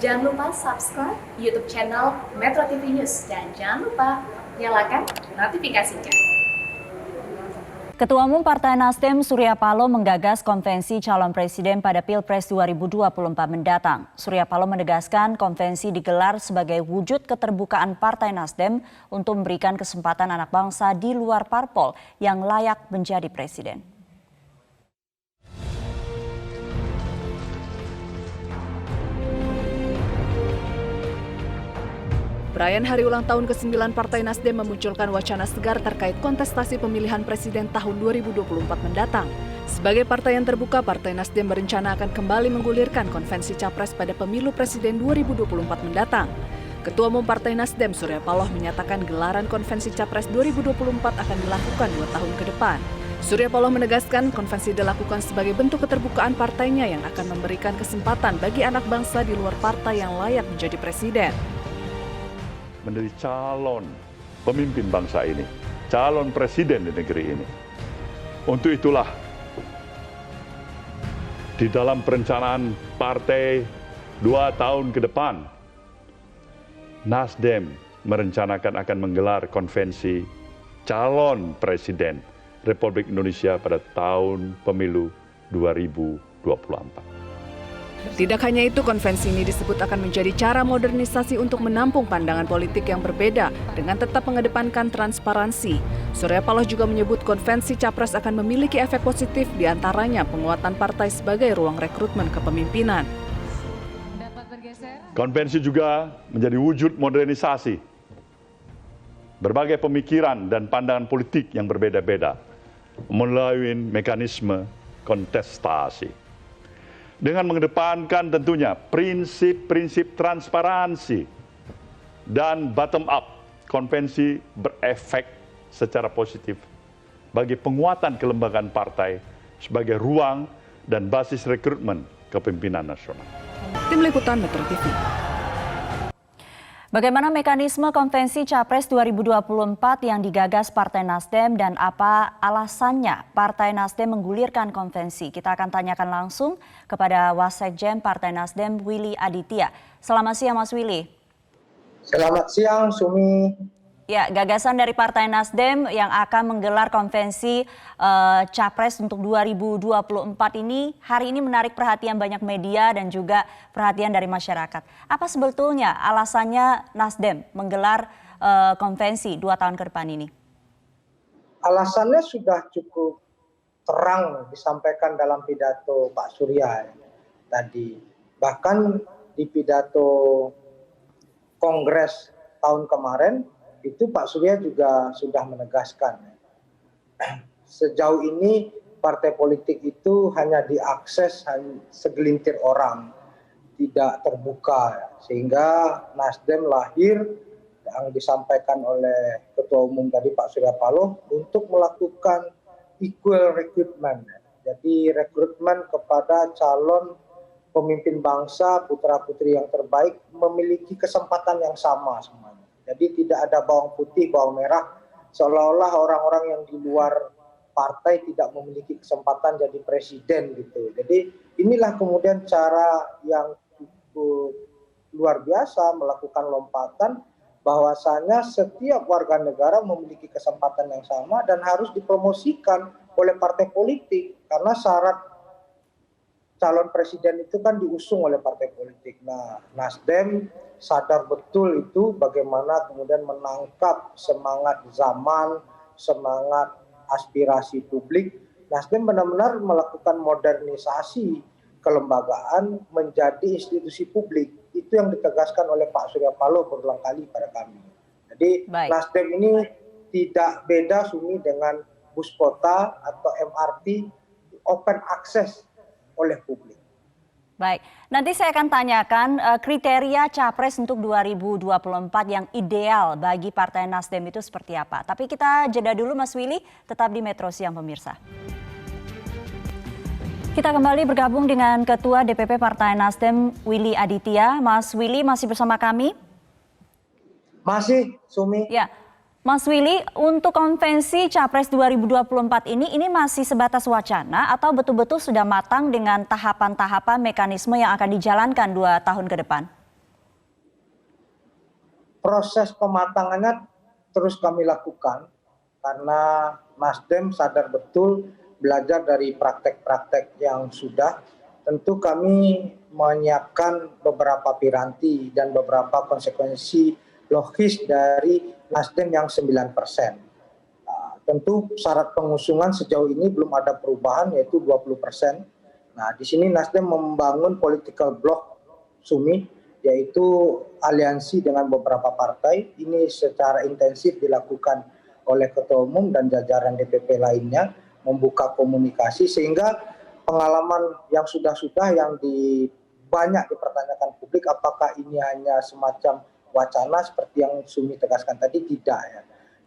Jangan lupa subscribe YouTube channel Metro TV News dan jangan lupa nyalakan notifikasinya. Ketua Umum Partai Nasdem Surya Paloh menggagas konvensi calon presiden pada Pilpres 2024 mendatang. Surya Paloh menegaskan konvensi digelar sebagai wujud keterbukaan Partai Nasdem untuk memberikan kesempatan anak bangsa di luar parpol yang layak menjadi presiden. Perayaan hari ulang tahun ke-9 Partai Nasdem memunculkan wacana segar terkait kontestasi pemilihan presiden tahun 2024 mendatang. Sebagai partai yang terbuka, Partai Nasdem berencana akan kembali menggulirkan konvensi Capres pada pemilu presiden 2024 mendatang. Ketua Umum Partai Nasdem Surya Paloh menyatakan gelaran konvensi Capres 2024 akan dilakukan 2 tahun ke depan. Surya Paloh menegaskan konvensi dilakukan sebagai bentuk keterbukaan partainya yang akan memberikan kesempatan bagi anak bangsa di luar partai yang layak menjadi presiden. Menjadi calon pemimpin bangsa ini, calon presiden di negeri ini. Untuk itulah, di dalam perencanaan partai 2 tahun ke depan, Nasdem merencanakan akan menggelar konvensi calon presiden Republik Indonesia pada tahun pemilu 2024. Tidak hanya itu, konvensi ini disebut akan menjadi cara modernisasi untuk menampung pandangan politik yang berbeda dengan tetap mengedepankan transparansi. Surya Paloh juga menyebut konvensi Capres akan memiliki efek positif, diantaranya penguatan partai sebagai ruang rekrutmen kepemimpinan. Konvensi juga menjadi wujud modernisasi berbagai pemikiran dan pandangan politik yang berbeda-beda melalui mekanisme kontestasi. Dengan mengedepankan tentunya prinsip-prinsip transparansi dan bottom-up, konvensi berefek secara positif bagi penguatan kelembagaan partai sebagai ruang dan basis rekrutmen kepemimpinan nasional. Tim Liputan Metro TV. Bagaimana mekanisme konvensi Capres 2024 yang digagas Partai Nasdem dan apa alasannya Partai Nasdem menggulirkan konvensi? Kita akan tanyakan langsung kepada Wasekjen Partai Nasdem Willy Aditya. Selamat siang Mas Willy. Selamat siang Sumi. Ya, gagasan dari Partai Nasdem yang akan menggelar konvensi Capres untuk 2024 ini hari ini menarik perhatian banyak media dan juga perhatian dari masyarakat. Apa sebetulnya alasannya Nasdem menggelar konvensi 2 tahun ke depan ini? Alasannya sudah cukup terang disampaikan dalam pidato Pak Surya tadi. Bahkan di pidato Kongres tahun kemarin, itu Pak Surya juga sudah menegaskan. Sejauh ini partai politik itu hanya diakses segelintir orang, tidak terbuka. Sehingga Nasdem lahir yang disampaikan oleh Ketua Umum tadi Pak Surya Paloh untuk melakukan equal recruitment. Jadi rekrutmen kepada calon pemimpin bangsa, putra-putri yang terbaik memiliki kesempatan yang sama semuanya. Jadi tidak ada bawang putih, bawang merah, seolah-olah orang-orang yang di luar partai tidak memiliki kesempatan jadi presiden gitu. Jadi inilah kemudian cara yang cukup luar biasa melakukan lompatan bahwasanya setiap warga negara memiliki kesempatan yang sama dan harus dipromosikan oleh partai politik karena syarat calon presiden itu kan diusung oleh partai politik. Nah, Nasdem sadar betul itu bagaimana kemudian menangkap semangat zaman, semangat aspirasi publik. Nasdem benar-benar melakukan modernisasi kelembagaan menjadi institusi publik. Itu yang ditegaskan oleh Pak Surya Paloh berulang kali pada kami. Jadi Nasdem ini tidak beda Sumi dengan bus kota atau MRT open access oleh publik. Baik, nanti saya akan tanyakan kriteria Capres untuk 2024 yang ideal bagi Partai Nasdem itu seperti apa. Tapi kita jeda dulu Mas Willy, tetap di Metro Siang pemirsa. Kita kembali bergabung dengan Ketua DPP Partai Nasdem Willy Aditya. Mas Willy masih bersama kami? Masih, Sumi. Ya. Mas Willy, untuk konvensi Capres 2024 ini masih sebatas wacana atau betul-betul sudah matang dengan tahapan-tahapan mekanisme yang akan dijalankan 2 tahun ke depan? proses pematangannya terus kami lakukan karena Nasdem sadar betul belajar dari praktek-praktek yang sudah. Tentu kami menyiapkan beberapa piranti dan beberapa konsekuensi logis dari Nasdem yang 9%. Tentu syarat pengusungan sejauh ini belum ada perubahan yaitu 20%. Nah, di sini Nasdem membangun political block Sumi, yaitu aliansi dengan beberapa partai. Ini secara intensif dilakukan oleh Ketua Umum dan jajaran DPP lainnya, membuka komunikasi sehingga pengalaman yang sudah-sudah yang banyak dipertanyakan publik apakah ini hanya semacam wacana seperti yang Sumi tegaskan tadi, tidak ya.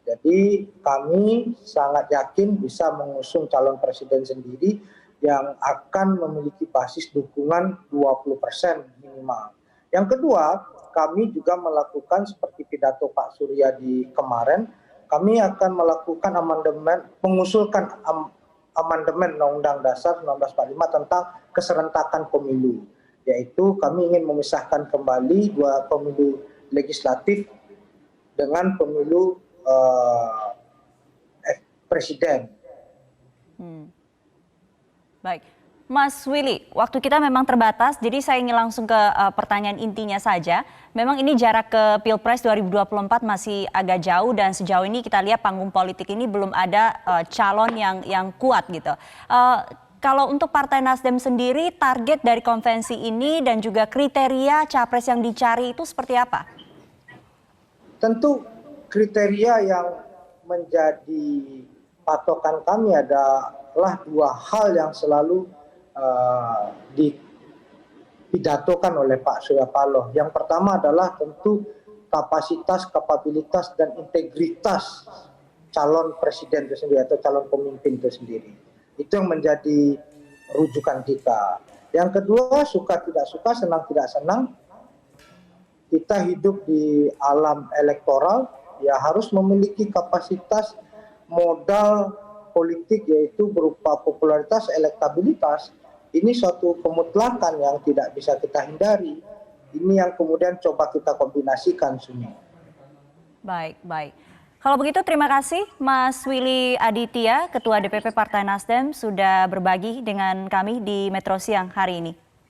Jadi kami sangat yakin bisa mengusung calon presiden sendiri yang akan memiliki basis dukungan 20% minimal. Yang kedua, kami juga melakukan seperti pidato Pak Surya di kemarin, kami akan melakukan amandemen, mengusulkan amandemen Undang-Undang Dasar 1945 tentang keserentakan pemilu. Yaitu kami ingin memisahkan kembali dua pemilu legislatif dengan pemilu presiden. Baik, Mas Willy, waktu kita memang terbatas, jadi saya ingin langsung ke pertanyaan intinya saja. Memang ini jarak ke Pilpres 2024 masih agak jauh dan sejauh ini kita lihat panggung politik ini belum ada calon yang kuat gitu. Kalau untuk Partai Nasdem sendiri, target dari konvensi ini dan juga kriteria capres yang dicari itu seperti apa? Tentu kriteria yang menjadi patokan kami adalah dua hal yang selalu dipidatokan oleh Pak Surya Paloh. Yang pertama adalah tentu kapasitas, kapabilitas, dan integritas calon presiden itu sendiri atau calon pemimpin itu sendiri. Itu yang menjadi rujukan kita. Yang kedua, suka tidak suka, senang tidak senang, kita hidup di alam elektoral, ya harus memiliki kapasitas modal politik yaitu berupa popularitas, elektabilitas. Ini suatu kemutlakan yang tidak bisa kita hindari. Ini yang kemudian coba kita kombinasikan, Sumi. Baik, baik. Kalau begitu terima kasih Mas Willy Aditya, Ketua DPP Partai Nasdem sudah berbagi dengan kami di Metro Siang hari ini.